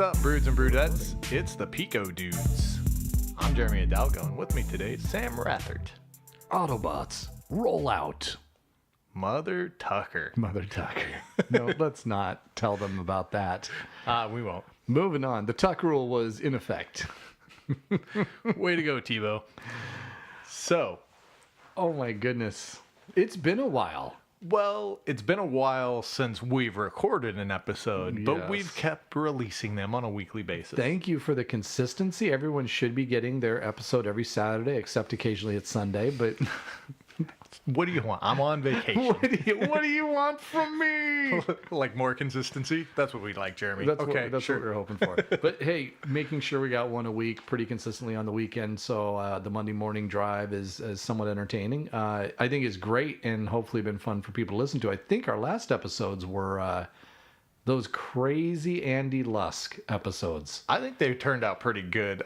up, broods and broodettes? It's the PicoDudes. I'm Jeremy Adalgo, and with me today is Sam Rathert. Autobots, roll out. Mother Tucker. Mother Tucker. No, let's not tell them about that. We won't. Moving on. The Tuck rule was in effect. Way to go, Tebow. So, Oh my goodness. It's been a while. well, it's been a while since we've recorded an episode, but Yes. we've kept releasing them on a weekly basis. Thank you for the consistency. Everyone should be getting their episode every Saturday, except occasionally it's Sunday, but What do you want? I'm on vacation. what do you want from me? Like more consistency? That's what we like, Jeremy. That's okay, what sure. we're hoping for. But hey, making sure we got one a week pretty consistently on the weekend, so the Monday morning drive is somewhat entertaining. I think it's great and hopefully been fun for people to listen to. I think our last episodes were those crazy Andy Lusk episodes. I think they turned out pretty good.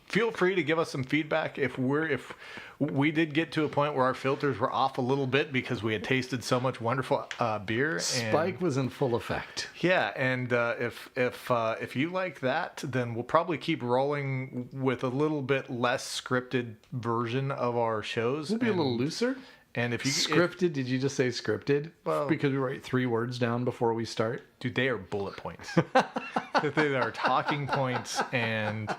Feel free to give us some feedback if we did get to a point where our filters were off a little bit because we had tasted so much wonderful beer. Spike was in full effect. Yeah, and if you like that, then we'll probably keep rolling with a little bit less scripted version of our shows. We'll be a little looser. And if you Scripted? Did you just say scripted? Well- because we write 3 words down before we start. dude, they are bullet points. They are talking points, and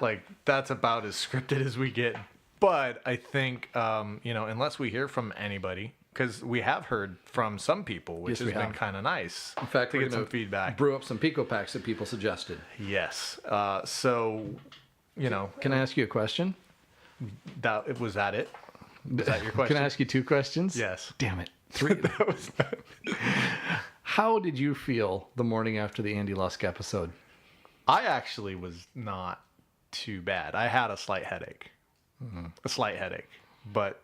like that's about as scripted as we get. But I think unless we hear from anybody, because we have heard from some people, which Yes, we has been have. kind of nice. In fact, to we're get some gonna feedback. brew up some PicoPaks that people suggested. Yes. So, Can I ask you a question? that was that it. Is that your question? Can I ask you 2 questions? Yes. Damn it. 3. That was How did you feel the morning after the Andy Lusk episode? I actually was not too bad. I had a slight headache. A slight headache. But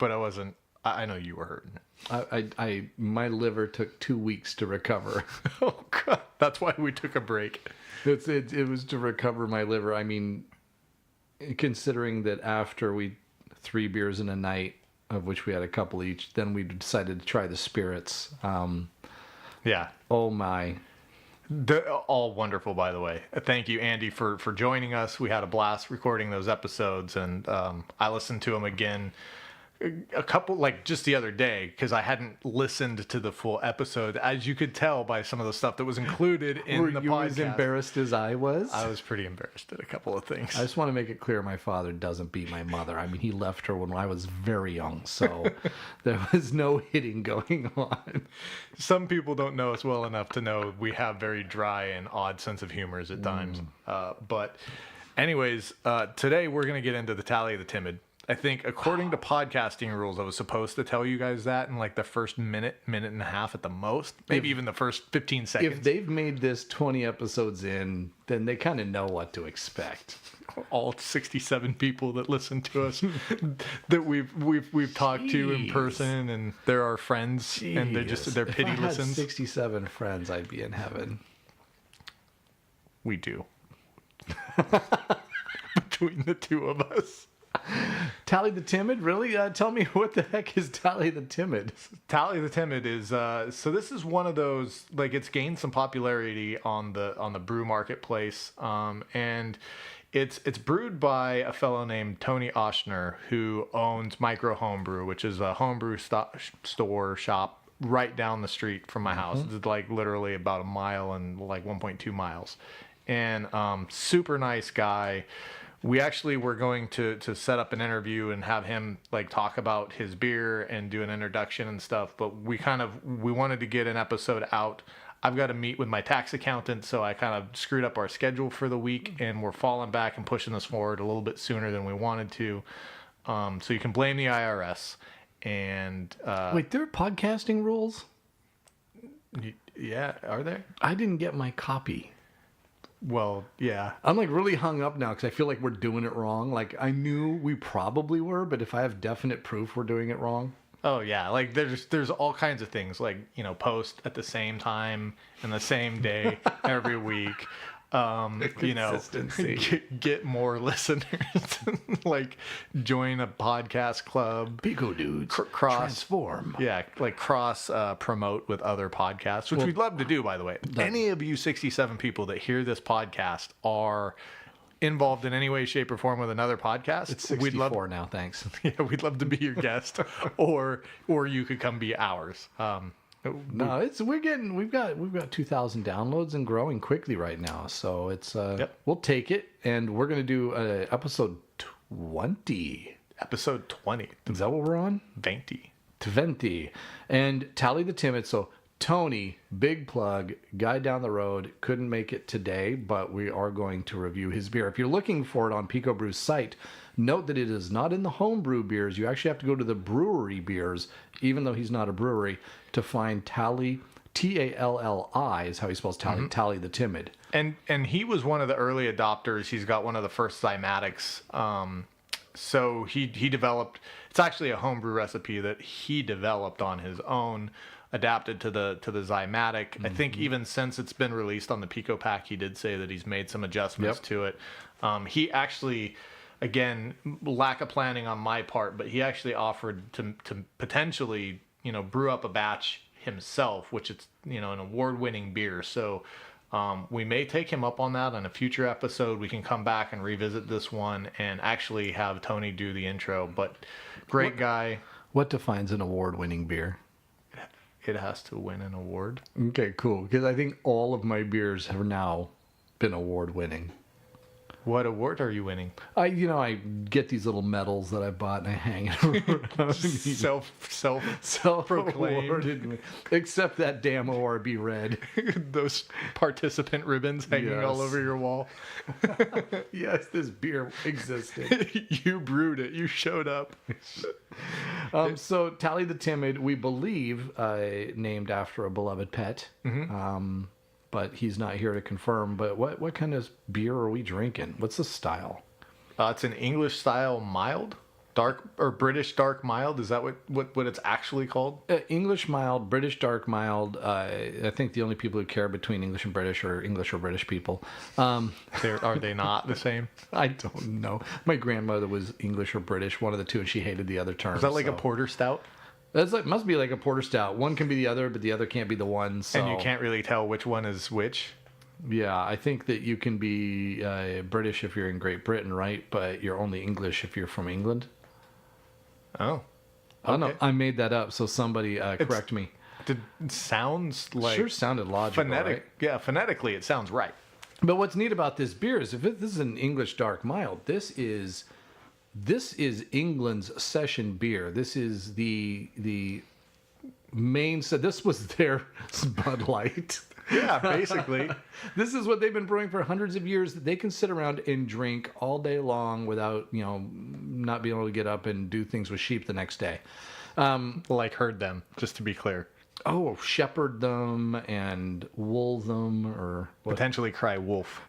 I wasn't. I know you were hurting. My liver took 2 weeks to recover. Oh, God. That's why we took a break. It was to recover my liver. I mean, considering that after 3 beers in a night, of which we had a couple each, then we decided to try the spirits. Yeah. Oh my. They're all wonderful, by the way. Thank you, Andy, for joining us. We had a blast recording those episodes, and I listened to them again a couple, like just the other day, because I hadn't listened to the full episode, as you could tell by some of the stuff that was included in Were the you podcast. as embarrassed as I was? I was pretty embarrassed at a couple of things. I just want to make it clear my father doesn't beat my mother. I mean, he left her when I was very young, so there was no hitting going on. Some people don't know us well enough to know we have very dry and odd sense of humors at times. But anyways, today we're going to get into the Talli The Timid. I think according to podcasting rules, I was supposed to tell you guys that in like the first minute and a half at the most, maybe even the first 15 seconds. If they've made this 20 episodes in, then they kind of know what to expect. All 67 people that listen to us that we've talked to in Jeez. person, and they're our friends, and they're pity if I listens. had 67 friends, I'd be in heaven. We do. Between the two of us. Talli the Timid? Really? Tell me, what the heck is Talli the Timid? Talli the Timid is so this is one of those, like, it's gained some popularity on the brew marketplace, and it's brewed by a fellow named Tony Ochsner, who owns Micro Homebrew, which is a homebrew store shop right down the street from my house. It's like literally about a mile and like 1.2 miles, and super nice guy. We actually were going to set up an interview and have him like talk about his beer and do an introduction and stuff, but we wanted to get an episode out. I've got to meet with my tax accountant, so I kind of screwed up our schedule for the week, and we're falling back and pushing this forward a little bit sooner than we wanted to. So you can blame the IRS. And Wait, there are podcasting rules? yeah, are there? I didn't get my copy. Well, yeah. I'm like really hung up now because I feel like we're doing it wrong. Like I knew we probably were, but if I have definite proof we're doing it wrong. Oh yeah, like there's all kinds of things, like post at the same time and the same day every week. Consistency. Get more listeners, like join a podcast club, PicoDudes, transform. Yeah, like cross promote with other podcasts, which we'd love to do, by the way. Any of you 67 people that hear this podcast are involved in any way, shape, or form with another podcast. It's 64 now, thanks. Yeah, we'd love to be your guest, or you could come be ours. No, we've got 2,000 downloads and growing quickly right now. So it's we'll take it, and we're gonna do episode 20. Episode 20. Is that what we're on? 20. And Talli the Timid. So Tony, big plug, guy down the road, couldn't make it today, but we are going to review his beer. If you're looking for it on PicoBrew's site, note that it is not in the homebrew beers. You actually have to go to the brewery beers, even though he's not a brewery, to find Talli, Talli is how he spells Talli, Talli the Timid. And he was one of the early adopters. He's got one of the first zymatics. So he developed, it's actually a homebrew recipe that he developed on his own, adapted to the zymatic. I think even since it's been released on the PicoPak, he did say that he's made some adjustments to it. He actually, again, lack of planning on my part, but he actually offered to potentially, brew up a batch himself, which it's, an award-winning beer. So we may take him up on that on a future episode. We can come back and revisit this one and actually have Tony do the intro. But great guy. What defines an award-winning beer? It has to win an award. Okay, cool. Because I think all of my beers have now been award-winning. What award are you winning? I get these little medals that I bought and I hang it around. Self-proclaimed. Except that damn ORB red. Those participant ribbons hanging all over your wall. Yes, this beer existed. You brewed it. You showed up. So Talli the Timid, we believe, named after a beloved pet. But he's not here to confirm. But what kind of beer are we drinking? What's the style? It's an English style mild, dark, or British dark mild. Is that what it's actually called? English mild, British dark mild. I think the only people who care between English and British are English or British people. Are they not the same? I don't know. My grandmother was English or British, one of the two, and she hated the other term. Is that like a porter stout? Must be like a porter stout. One can be the other, but the other can't be the one. So. And you can't really tell which one is which? Yeah, I think that you can be British if you're in Great Britain, right? But you're only English if you're from England. Oh. Okay. Oh, no, I made that up, so somebody correct me. It sounds like... Sure sounded logical, right? Yeah, phonetically it sounds right. But what's neat about this beer is this is an English dark mild. This is England's session beer. This is the main. So this was their Bud Light. Yeah, basically. This is what they've been brewing for hundreds of years. That they can sit around and drink all day long without not being able to get up and do things with sheep the next day. Like herd them, just to be clear. Oh, shepherd them and wool them, or what? Potentially cry wolf.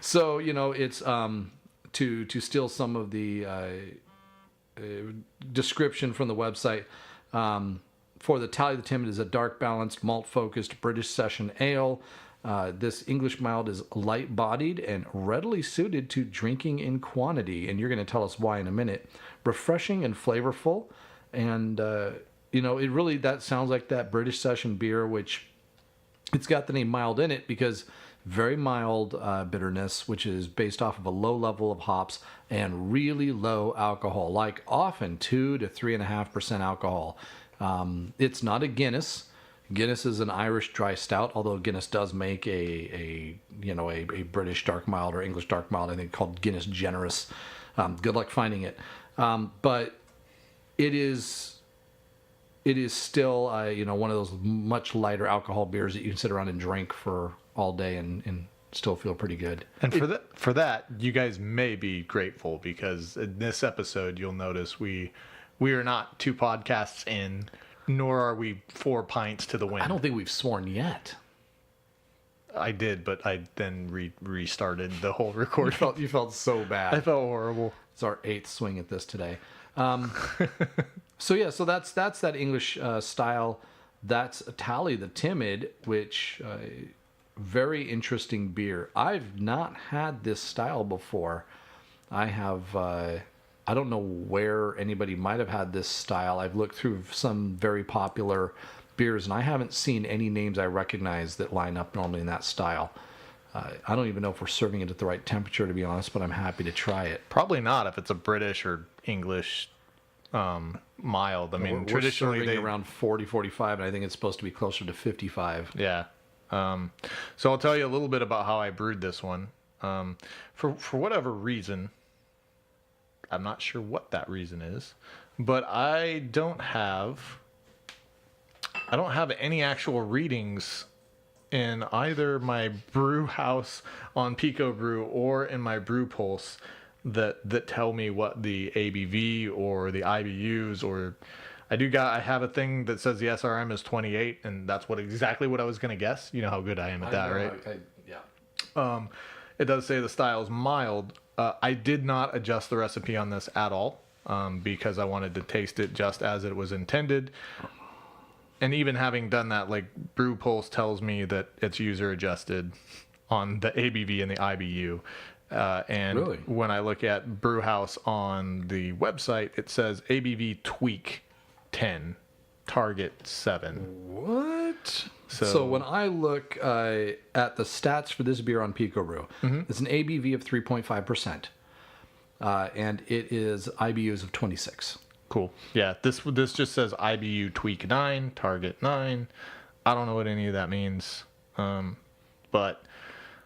So it's to steal some of the description from the website, for the Talli the Timid is a dark balanced malt focused British session ale. This English mild is light bodied and readily suited to drinking in quantity, and you're going to tell us why in a minute. Refreshing and flavorful, and it really, that sounds like that British session beer, which it's got the name mild in it because very mild bitterness, which is based off of a low level of hops and really low alcohol, like often 2 to 3.5% alcohol. It's not a Guinness. Guinness is an Irish dry stout, although Guinness does make a British dark mild or English dark mild, I think, called Guinness Generous. Good luck finding it. But it is still one of those much lighter alcohol beers that you can sit around and drink for all day and still feel pretty good. And for that, you guys may be grateful, because in this episode, you'll notice we are not 2 podcasts in, nor are we 4 pints to the wind. I don't think we've sworn yet. I did, but I then restarted the whole recording. You felt so bad. I felt horrible. It's our 8th swing at this today. So that's that English style. That's Talli the Timid, which very interesting beer. I've not had this style before. I have, I don't know where anybody might have had this style. I've looked through some very popular beers, and I haven't seen any names I recognize that line up normally in that style. I don't even know if we're serving it at the right temperature, to be honest, but I'm happy to try it. Probably not if it's a British or English mild. I mean, We're traditionally serving they around 40, 45, and I think it's supposed to be closer to 55. Yeah. So I'll tell you a little bit about how I brewed this one. For whatever reason, I'm not sure what that reason is, but I don't have any actual readings in either my brew house on PicoBrew or in my brew pulse that tell me what the ABV or the IBUs or I have a thing that says the SRM is 28, and that's exactly what I was going to guess. You know how good I am at that, right? Yeah. It does say the style is mild. I did not adjust the recipe on this at all because I wanted to taste it just as it was intended. And even having done that, like Brew Pulse tells me that it's user adjusted on the ABV and the IBU. And Really? When I look at Brewhouse on the website, it says ABV tweak 10, target 7. What? So So when I look at the stats for this beer on PicoBrew, it's an ABV of 3.5%, and it is IBUs of 26. Cool. Yeah, this just says IBU tweak 9, target 9. I don't know what any of that means, but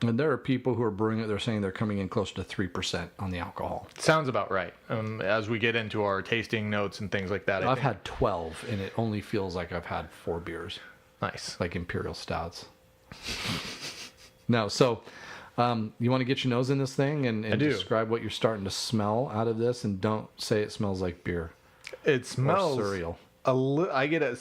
And there are people who are brewing it. They're saying they're coming in closer to 3% on the alcohol. sounds about right. As we get into our tasting notes and things like that, I've had 12, and it only feels like I've had 4 beers, nice. like imperial stouts. No, so you want to get your nose in this thing and do. describe what you're starting to smell out of this, and don't say it smells like beer It smells or cereal. I get it.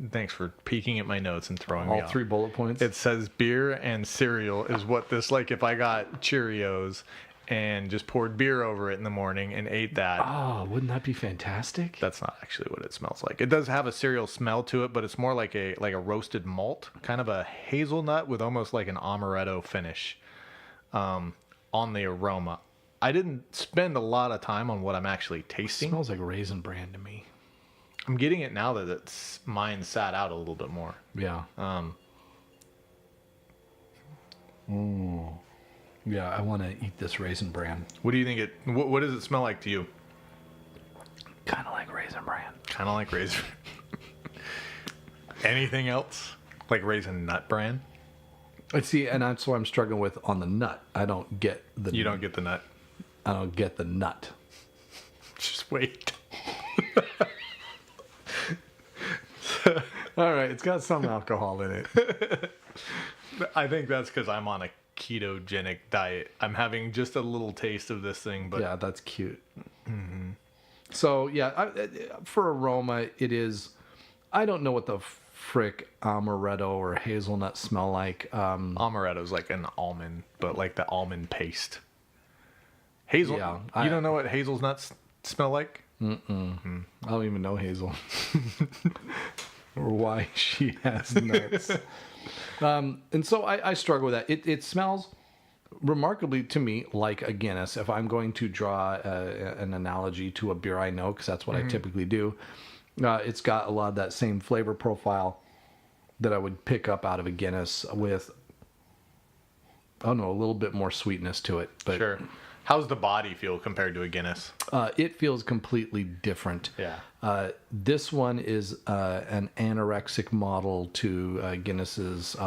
Thanks for peeking at my notes and throwing me All off. 3 bullet points. It says beer and cereal is what this, like if I got Cheerios and just poured beer over it in the morning and ate that. Oh, wouldn't that be fantastic? That's not actually what it smells like. It does have a cereal smell to it, but it's more like a roasted malt, kind of a hazelnut with almost like an amaretto finish on the aroma. I didn't spend a lot of time on what I'm actually It tasting. smells like Raisin Bran to me. I'm getting it now that mine sat out a little bit more. Yeah. Yeah, I want to eat this Raisin Bran. What do you think what does it smell like to you? Kind of like Raisin Bran. Kind of like raisin. Anything else? Like raisin nut bran? Let's see, and that's what I'm struggling with on the nut. I don't get the. You don't get the nut. I don't get the nut. Just wait. All right, it's got some alcohol in it. I think that's because I'm on a ketogenic diet. I'm having just a little taste of this thing, but Yeah, that's cute. Mm-hmm. So yeah, for aroma, it is. I don't know what the frick amaretto or hazelnut smell like. amaretto's like an almond, but like the almond paste. Hazel. Yeah, you don't know what hazelnuts smell like? I don't even know Hazel. Or why she has nuts. And so I struggle with that. It smells remarkably to me like a Guinness. If I'm going to draw an analogy to a beer I know, because that's what I typically do, it's got a lot of that same flavor profile that I would pick up out of a Guinness with, I don't know, a little bit more sweetness to it. But Sure. How's the body feel compared to a Guinness? it feels completely different. Yeah. This one is an anorexic model to Guinness's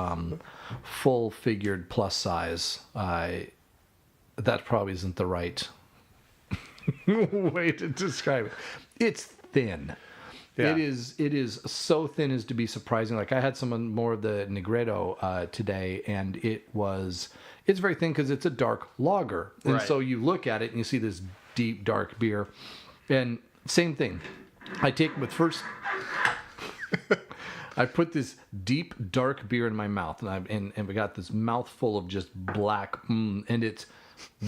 full-figured plus size. That probably isn't the right way to describe it. It's thin. Yeah. It is so thin as to be surprising. Like I had some more of the Negredo today, and it's very thin because it's a dark lager. And Right. so you look at it and you see this deep, dark beer. And same thing. I take with first... I put this deep, dark beer in my mouth, and we got this mouthful of just black, and it's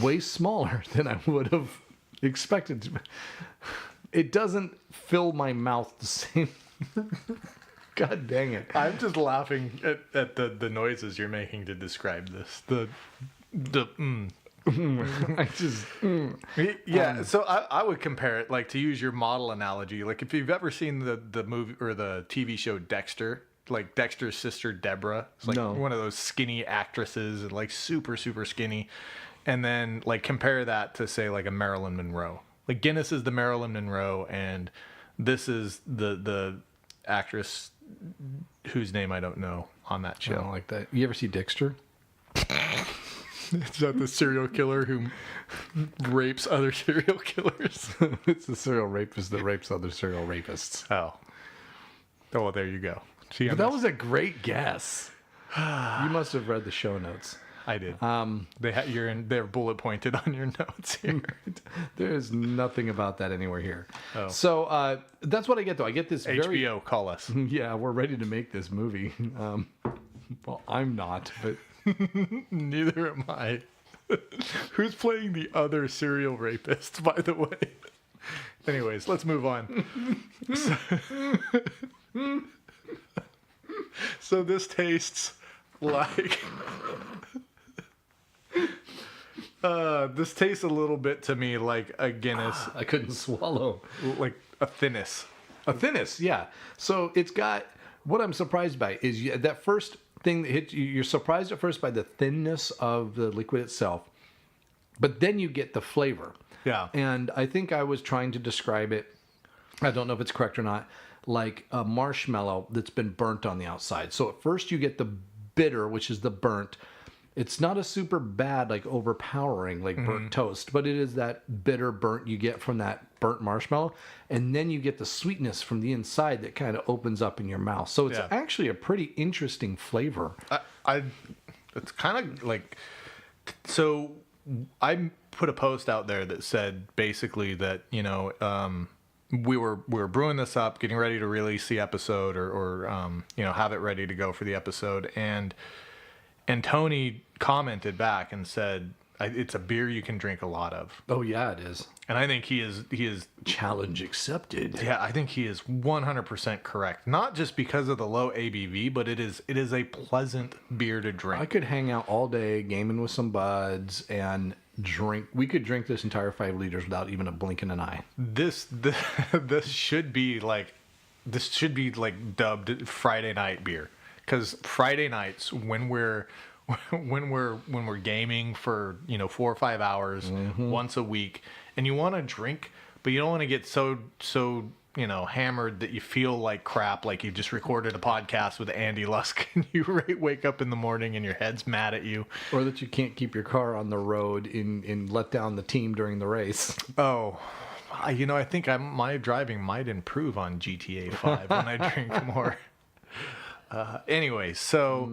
way smaller than I would have expected to. It doesn't fill my mouth the same. God dang it. I'm just laughing at the noises you're making to describe this. I just. Yeah, so I would compare it, like, to use your model analogy. Like, if you've ever seen the movie or the TV show Dexter, like Dexter's sister Deborah, it's like one of those skinny actresses, and like super super skinny, and then like compare that to say like a Marilyn Monroe. Like Guinness is the Marilyn Monroe, and this is the actress whose name I don't know on that show. I don't like that. You ever see Dexter? Is that the serial killer who rapes other serial killers? It's the serial rapist that rapes other serial rapists. Oh, well, there you go. See, But that was a great guess. You must have read the show notes. I did. They're bullet pointed on your notes here. There is nothing about that anywhere here. Oh. So that's what I get, though. I get this HBO, call us. Yeah, we're ready to make this movie. Well, I'm not, but... Neither am I. Who's playing the other serial rapist, by the way? Anyways, let's move on. So this tastes like... this tastes a little bit to me like a Guinness. I couldn't swallow. Like a Thinness. A Thinness, yeah. So it's got... What I'm surprised by is that first thing that hits you, you're surprised at first by the thinness of the liquid itself, but then you get the flavor. Yeah. And I think I was trying to describe it, I don't know if it's correct or not, like a marshmallow that's been burnt on the outside. So at first you get the bitter, which is the burnt. It's not a super bad, like overpowering, like burnt toast, but it is that bitter burnt you get from that burnt marshmallow. And then you get the sweetness from the inside that kind of opens up in your mouth. So it's actually a pretty interesting flavor. It's kind of like, so I put a post out there that said basically that, you know, we were brewing this up, getting ready to release the episode or you know, have it ready to go for the episode. And Tony commented back and said, it's a beer you can drink a lot of. Oh yeah, it is. And I think he is Challenge accepted. Yeah, I think he is 100% correct. Not just because of the low ABV, but it is a pleasant beer to drink. I could hang out all day gaming with some buds and drink. We could drink this entire 5 liters without even a blink in an eye. This should be like dubbed Friday night beer, because Friday nights when we're gaming for, you know, 4 or 5 hours once a week, and you want to drink, but you don't want to get so you know, hammered that you feel like crap, like you just recorded a podcast with Andy Lusk and you wake up in the morning and your head's mad at you, or that you can't keep your car on the road and let down the team during the race. Oh, you know, I think my driving might improve on GTA 5 when I drink more. Anyway, so.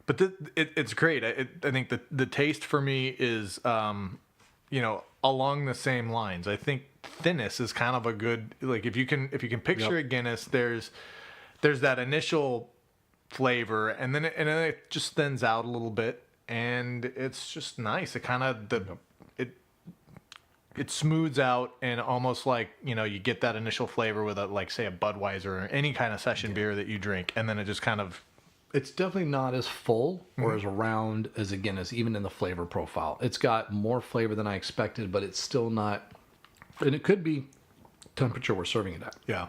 But it's great. I think the taste for me is, you know, along the same lines. I think Thinness is kind of a good, like, if you can picture a Guinness, there's that initial flavor, and then it just thins out a little bit, and it's just nice. It kind of it smooths out, and almost like, you know, you get that initial flavor with like say a Budweiser or any kind of session beer that you drink, and then it just kind of. It's definitely not as full or as round as a Guinness, even in the flavor profile. It's got more flavor than I expected, but it's still not... And it could be temperature we're serving it at. Yeah.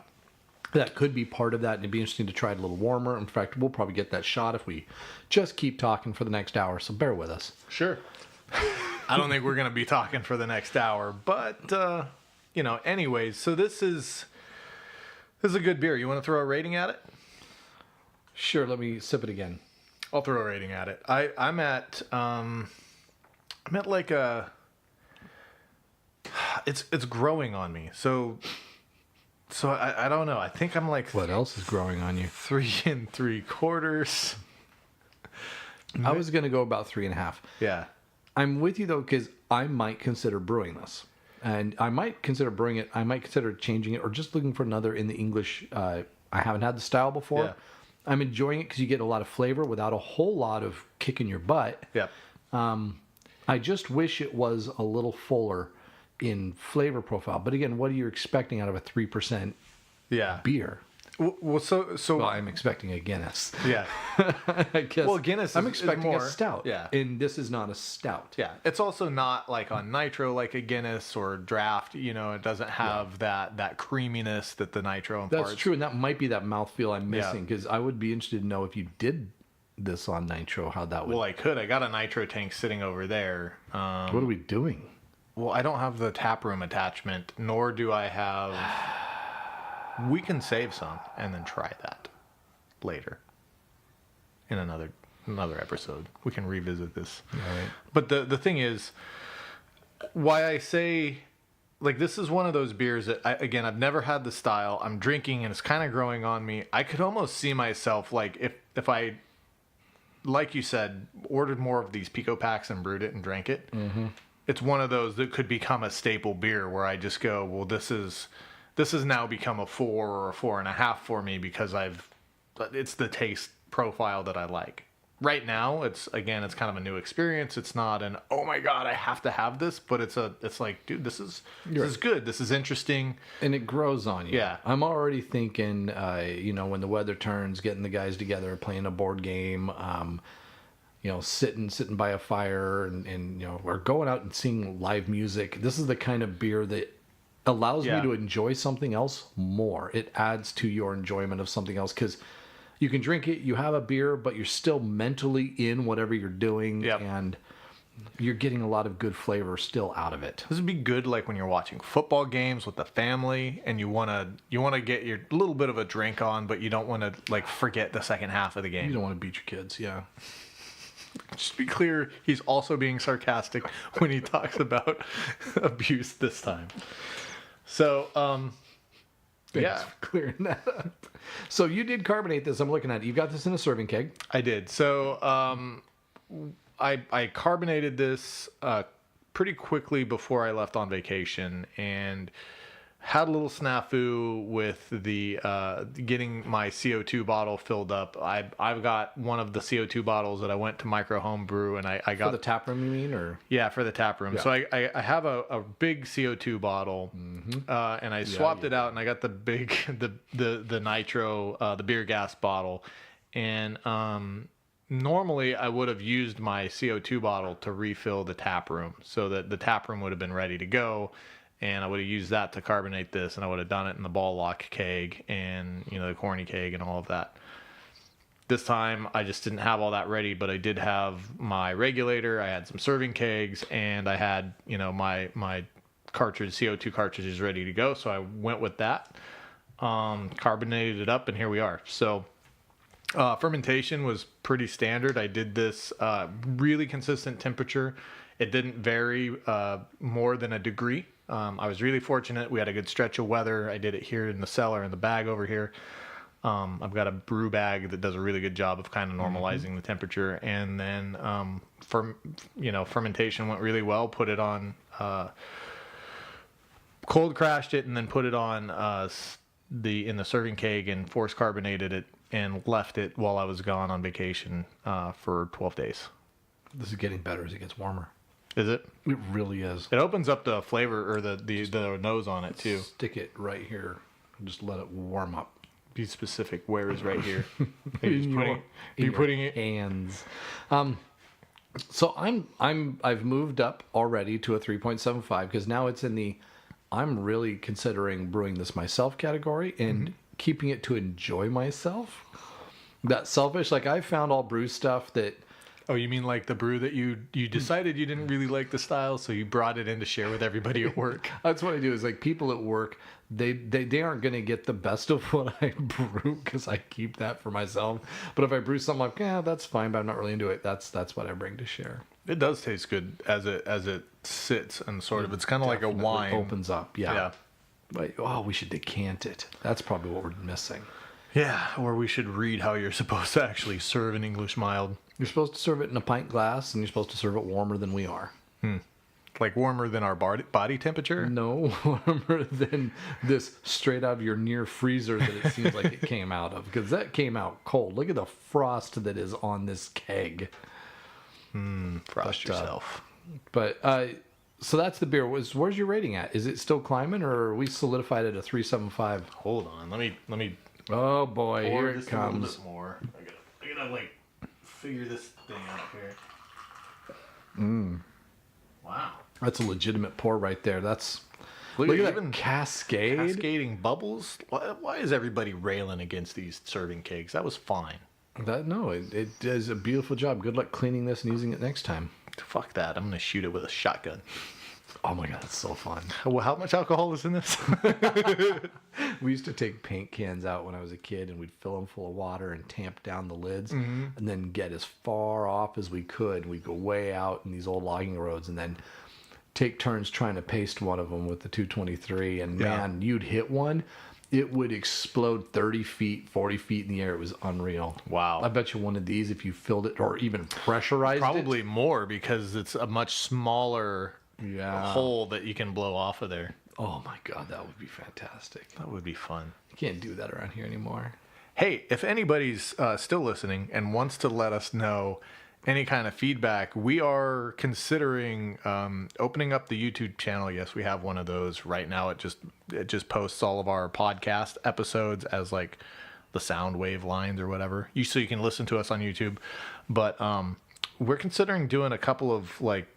That could be part of that, and it'd be interesting to try it a little warmer. In fact, we'll probably get that shot if we just keep talking for the next hour, so bear with us. Sure. I don't think we're going to be talking for the next hour, but, you know, anyways, so this is a good beer. You want to throw a rating at it? Sure, let me sip it again. I'll throw a rating at it. I'm at like a. It's growing on me. So I don't know. I think I'm like. What else is growing on you? 3 3/4. I was gonna go about 3.5. Yeah. I'm with you though, because I might consider brewing this, and I might consider brewing it. I might consider changing it, or just looking for another in the English. I haven't had the style before. Yeah. I'm enjoying it because you get a lot of flavor without a whole lot of kicking your butt. Yeah. I just wish it was a little fuller in flavor profile. But again, what are you expecting out of a 3% beer? Well, so Well, I'm expecting a Guinness. yeah. I guess. Well, Guinness I'm is expecting more, a stout. yeah. And this is not a stout. Yeah, it's also not like on nitro like a Guinness or draft. You know, it doesn't have that creaminess that the nitro imparts. That's true, and that might be that mouthfeel I'm Yeah. missing, because I would be interested to know if you did this on nitro, how that would. Well, I could. I got a nitro tank sitting over there. What are we doing? Well, I don't have the tap room attachment, nor do I have. We can save some and then try that later in another episode. We can revisit this. Right. But the thing is, why I say, like, this is one of those beers that, I've never had the style. I'm drinking and it's kind of growing on me. I could almost see myself, like, if I, like you said, ordered more of these PicoPaks and brewed it and drank it. Mm-hmm. It's one of those that could become a staple beer where I just go, well, this has now become a 4 or a 4.5 for me because it's the taste profile that I like. Right now, it's kind of a new experience. It's not an, oh my God, I have to have this, but it's like, dude, this is good. This is interesting. And it grows on you. Yeah. I'm already thinking, when the weather turns, getting the guys together, playing a board game, sitting by a fire and or going out and seeing live music. This is the kind of beer that allows me to enjoy something else more. It adds to your enjoyment of something else, because you can drink it, you have a beer, but you're still mentally in whatever you're doing, and you're getting a lot of good flavor still out of it. This would be good, like when you're watching football games with the family, and you wanna get your little bit of a drink on, but you don't want to like forget the second half of the game. You don't want to beat your kids, yeah. Just be clear, he's also being sarcastic when he talks about abuse this time. So, Thanks for clearing that up. So you did carbonate this. I'm looking at it. You got this in a serving keg. I did. So I carbonated this pretty quickly before I left on vacation, and had a little snafu with the getting my CO2 bottle filled up. I've got one of the CO2 bottles that I went to Micro Home Brew, and I got For the tap room, you mean, or? Yeah, for the tap room. Yeah. So I have a big CO2 bottle, and I swapped it out, and I got the big the nitro the beer gas bottle, and normally I would have used my CO2 bottle to refill the tap room, so that the tap room would have been ready to go. And I would have used that to carbonate this, and I would have done it in the ball lock keg and, the corny keg and all of that. This time, I just didn't have all that ready, but I did have my regulator, I had some serving kegs, and I had, my cartridge, CO2 cartridges ready to go. So I went with that, carbonated it up, and here we are. So fermentation was pretty standard. I did this really consistent temperature. It didn't vary more than a degree. I was really fortunate. We had a good stretch of weather. I did it here in the cellar in the bag over here. I've got a brew bag that does a really good job of kind of normalizing the temperature. And then, fermentation went really well. Put it on, cold crashed it, and then put it on in the serving keg and force carbonated it and left it while I was gone on vacation for 12 days. This is getting better as it gets warmer. Is it? It really is. It opens up the flavor or the nose on it too. Stick it right here and just let it warm up. Be specific. Where is right here? In You're putting it. Hands. So I've moved up already to a 3.75 because now it's in the I'm really considering brewing this myself category and keeping it to enjoy myself. That selfish. Like I found all brew stuff that. Oh, you mean like the brew that you decided you didn't really like the style, so you brought it in to share with everybody at work? That's what I do. Is like people at work, they aren't going to get the best of what I brew because I keep that for myself. But if I brew something like, yeah, that's fine, but I'm not really into it. That's what I bring to share. It does taste good as it sits and sort of. It's kind of like a wine. Opens up, yeah. But, we should decant it. That's probably what we're missing. Yeah, or we should read how you're supposed to actually serve an English mild. You're supposed to serve it in a pint glass, and you're supposed to serve it warmer than we are. Like warmer than our body temperature? No, warmer than this straight out of your near freezer that it seems like it came out of. Because that came out cold. Look at the frost that is on this keg. Frost yourself. So that's the beer. Where's your rating at? Is it still climbing, or are we solidified at a 3.75? Hold on. Let me Oh boy, Pour here it just comes. a little bit more. I gotta like figure this thing out here. Wow. That's a legitimate pour right there. That's Look look at at even that cascade. cascading bubbles. Why is everybody railing against these serving kegs? That was fine. It does a beautiful job. Good luck cleaning this and using it next time. Fuck that. I'm gonna shoot it with a shotgun. Oh my god, that's so fun. Well, how much alcohol is in this? We used to take paint cans out when I was a kid, and we'd fill them full of water and tamp down the lids, and then get as far off as we could. We'd go way out in these old logging roads, and then take turns trying to paste one of them with the 223. And man, you'd hit one, it would explode 30 feet, 40 feet in the air. It was unreal. Wow. I bet you one of these, if you filled it or even pressurized Probably more because it's a much smaller hole that you can blow off of there. Oh my god, that would be fantastic. That would be fun. You can't do that around here anymore. Hey, if anybody's still listening and wants to let us know any kind of feedback, we are considering opening up the YouTube channel. Yes, we have one of those right now. It just posts all of our podcast episodes as like the sound wave lines or whatever. So you can listen to us on YouTube. But we're considering doing a couple of like,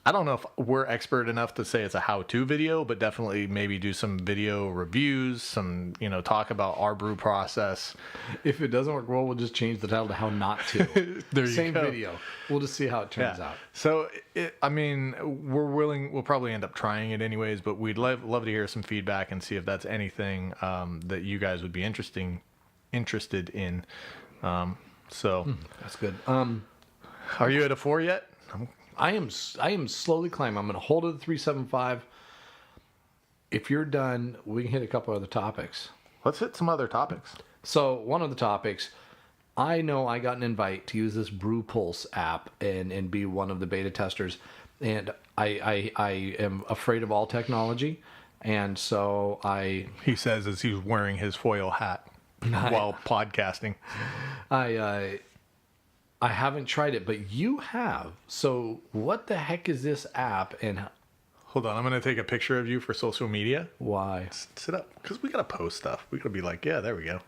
I don't know if we're expert enough to say it's a how-to video, but definitely maybe do some video reviews, some, talk about our brew process. If it doesn't work well, we'll just change the title to How Not To. There you Same go. video. We'll just see how it turns out. So, we'll probably end up trying it anyways, but we'd love to hear some feedback and see if that's anything that you guys would be interested in. That's good. Are you at a 4 yet? I am slowly climbing. I'm going to hold it at 375. If you're done, we can hit a couple other topics. Let's hit some other topics. So one of the topics, I know I got an invite to use this Brew Pulse app and be one of the beta testers, and I am afraid of all technology, and so He says as he's wearing his foil hat while podcasting. I haven't tried it, but you have. So what the heck is this app, and Hold on, I'm going to take a picture of you for social media. why? Sit up, because we got to post stuff. We got to be like, yeah, there we go.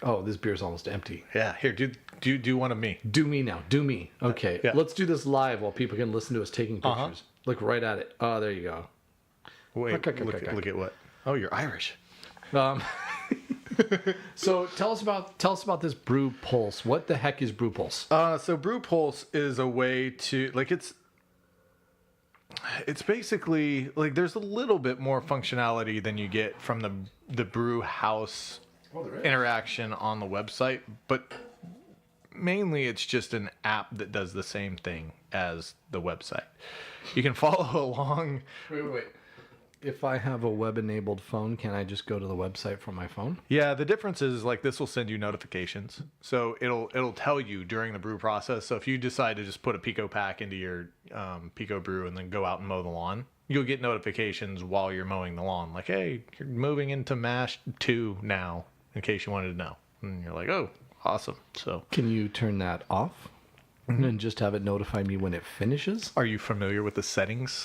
Oh, this beer's almost empty. Yeah, here, do one of me. Do me now. Do me. Okay, Yeah. let's do this live while people can listen to us taking pictures. Uh-huh. Look right at it. Oh, there you go. Wait, Okay. look at what? Oh, you're Irish. So tell us about this Brew Pulse. What the heck is Brew Pulse? So Brew Pulse is a way to it's basically like there's a little bit more functionality than you get from the brew house interaction on the website, but mainly it's just an app that does the same thing as the website. You can follow along. Wait. If I have a web-enabled phone, can I just go to the website from my phone? Yeah, the difference is like this will send you notifications. So it'll tell you during the brew process. So if you decide to just put a PicoPak into your PicoBrew and then go out and mow the lawn, you'll get notifications while you're mowing the lawn. Like, hey, you're moving into mash 2 now, in case you wanted to know. And you're like, oh, awesome. So Can you turn that off and just have it notify me when it finishes? are you familiar with the settings?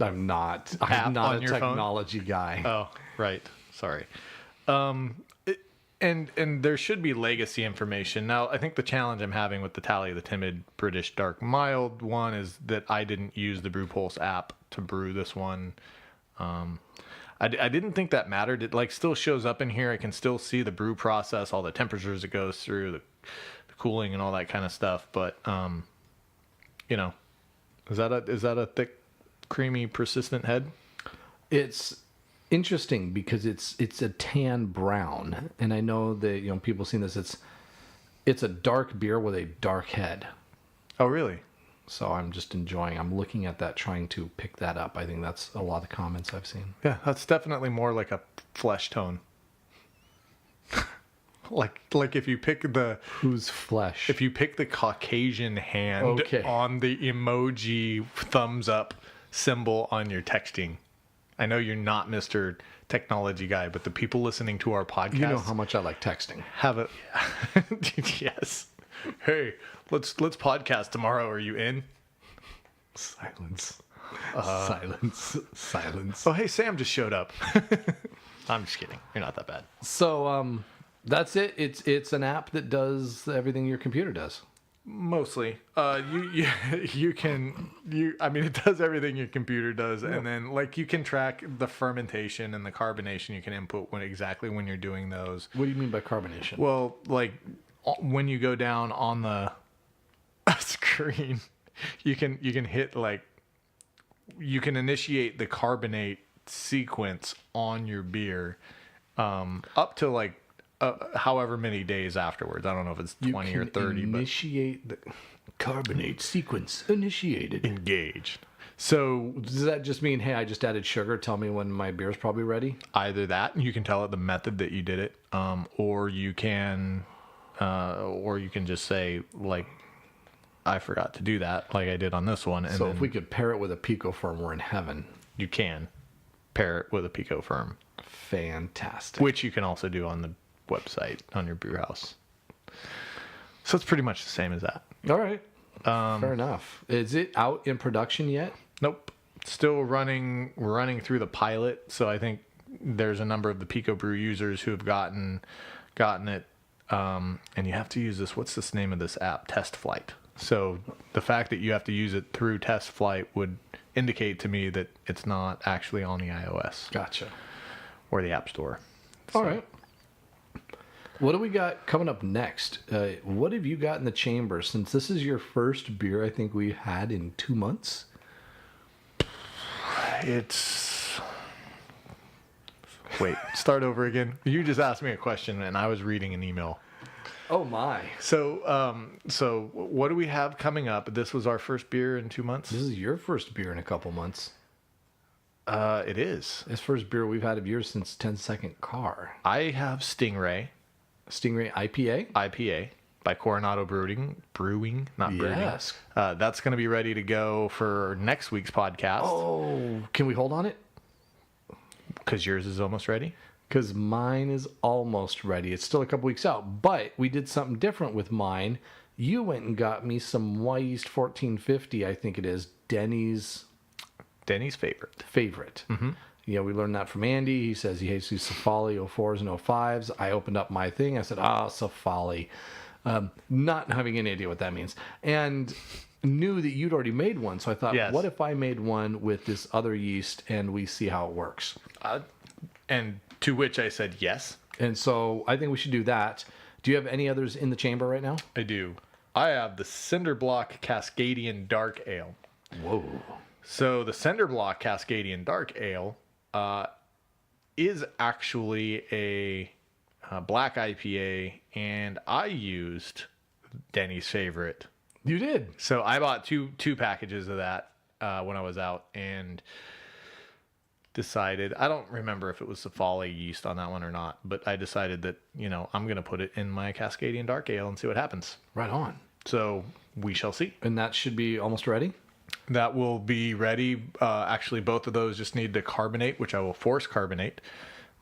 I'm not on a your phone? technology guy. Oh, right. Sorry. And there should be legacy information. Now, I think the challenge I'm having with the Talli The Timid British Dark Mild one is that I didn't use the Brew Pulse app to brew this one. I didn't think that mattered. It like still shows up in here. I can still see the brew process, all the temperatures it goes through, the cooling and all that kind of stuff. But is that a thick, creamy, persistent head? It's interesting because it's a tan brown, and I know that people seen this. It's a dark beer with a dark head. Oh, really? So I'm just enjoying. I'm looking at that, trying to pick that up. I think that's a lot of comments I've seen. Yeah, that's definitely more like a flesh tone. like if you pick Whose flesh? if you pick the Caucasian hand Okay. on the emoji thumbs up symbol on your texting. I know you're not Mr. Technology guy, but the people listening to our podcast You know how much I like texting. have a yes. Hey, let's podcast tomorrow. Are you in? Silence. Silence. Oh, hey, Sam just showed up. I'm just kidding. You're not that bad. So that's it. It's an app that does everything your computer does. Mostly. I mean, it does everything your computer does, and then like you can track the fermentation and the carbonation. You can input exactly when you're doing those. What do you mean by carbonation? Well, like when you go down on the screen, you can hit like you can initiate the carbonate sequence on your beer up to like however many days afterwards. I don't know if it's 20 or 30. Initiate the carbonate sequence initiated. Engaged. So Does that just mean, hey, I just added sugar? Tell me when my beer is probably ready? either that, you can tell it the method that you did it, or you can just say like, I forgot to do that, like I did on this one. And So then if we could pair it with a Pico firm, we're in heaven. you can pair it with a Pico firm, Fantastic. which you can also do on the website on your brew house. So it's pretty much the same as that. All right. Fair enough. Is it out in production yet? Nope. Still running through the pilot. So I think there's a number of the PicoBrew users who have gotten it. And you have to use this. What's this name of this app? Test Flight. So the fact that you have to use it through Test Flight would indicate to me that it's not actually on the iOS Gotcha. or the App Store. All right. What do we got coming up next? What have you got in the chamber? Since this is your first beer, I think we've had in 2 months. Wait, start over again. You just asked me a question and I was reading an email. Oh my! So what do we have coming up? This was our first beer in 2 months. This is your first beer in a couple months. It is. This first beer we've had of yours since 10 Second Car. I have Stingray IPA. IPA by Coronado Brewing, not Brewing. Yes. That's going to be ready to go for next week's podcast. Oh, can we hold on it? Because yours is almost ready. Because mine is almost ready. It's still a couple weeks out, but we did something different with mine. You went and got me some Yeast 1450, I think it is, Denny's favorite. Mm-hmm. You know, we learned that from Andy. He says he hates these Safali 04s and 05s. I opened up my thing. I said, Safali. Not having any idea what that means. And knew that you'd already made one. So I thought, yes. What if I made one with this other yeast and we see how it works? And to which I said yes. And so I think we should do that. Do you have any others in the chamber right now? I do. I have the Cinderblock Cascadian Dark Ale. Whoa. So the Cinderblock Cascadian Dark Ale is actually a black IPA, and I used Denny's favorite. You did? So I bought two packages of that when I was out, and decided, I don't remember if it was Safali yeast on that one or not, but I decided that, I'm going to put it in my Cascadian Dark Ale and see what happens. Right on. So we shall see. And that should be almost ready? That will be ready. Actually, both of those just need to carbonate, which I will force carbonate.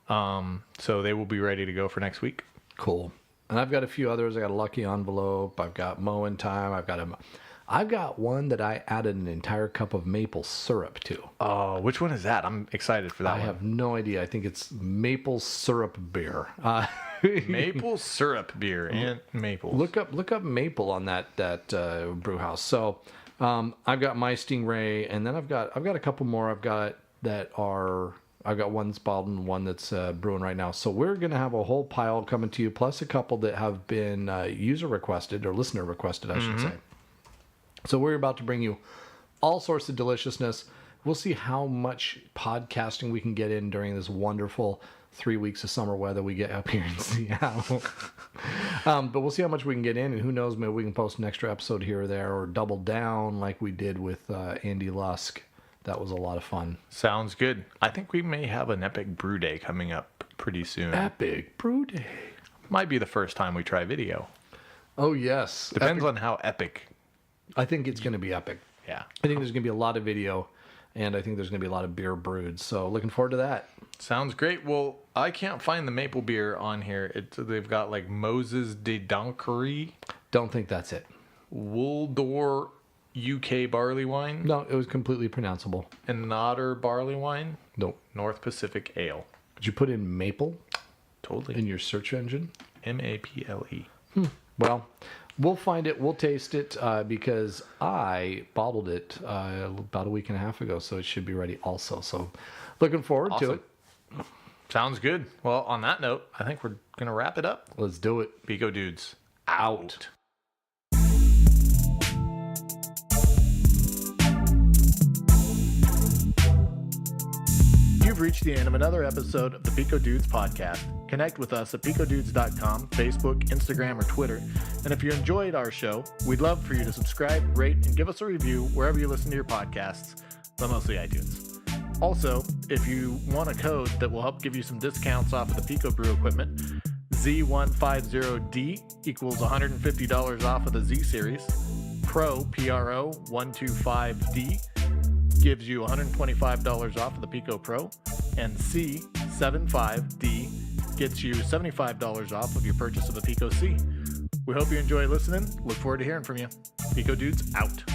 So they will be ready to go for next week. Cool. And I've got a few others. I got a Lucky Envelope. I've got Mowing Time. I've got one that I added an entire cup of maple syrup to. Oh, which one is that? I'm excited for that one. I have no idea. I think it's maple syrup beer. Maple syrup beer and maple. Look up maple on that brew house. So I've got my Stingray, and then I've got a couple more. I've got one that's bottled and one that's brewing right now. So we're gonna have a whole pile coming to you, plus a couple that have been user requested or listener requested, I should say. So we're about to bring you all sorts of deliciousness. We'll see how much podcasting we can get in during this wonderful 3 weeks of summer weather we get up here in Seattle. But we'll see how much we can get in, and who knows, maybe we can post an extra episode here or there, or double down like we did with Andy Lusk. That was a lot of fun. Sounds good. I think we may have an epic brew day coming up pretty soon. Epic brew day. Might be the first time we try video. Oh, yes. Depends on how epic. I think it's going to be epic. Yeah. I think there's going to be a lot of video, and I think there's going to be a lot of beer brewed. So looking forward to that. Sounds great. Well, I can't find the maple beer on here. They've got like Moses de Donkery, Don't think that's it. Waldor UK barley wine. No, it was completely pronounceable. And Otter barley wine. Nope. North Pacific Ale. Did you put in maple Totally. in your search engine? MAPLE. Well, we'll find it. We'll taste it because I bottled it about a week and a half ago, so it should be ready also. So looking forward to it. Sounds good. Well, on that note, I think we're going to wrap it up. Let's do it. PicoDudes out. You've reached the end of another episode of the PicoDudes podcast. Connect with us at PicoDudes.com, Facebook, Instagram, or Twitter. And if you enjoyed our show, we'd love for you to subscribe, rate, and give us a review wherever you listen to your podcasts, but mostly iTunes. Also, if you want a code that will help give you some discounts off of the PicoBrew equipment, Z150D equals $150 off of the Z series. Pro, Pro 125D gives you $125 off of the Pico Pro, and C75D gets you $75 off of your purchase of a Pico C. We hope you enjoy listening. Look forward to hearing from you. PicoDudes out.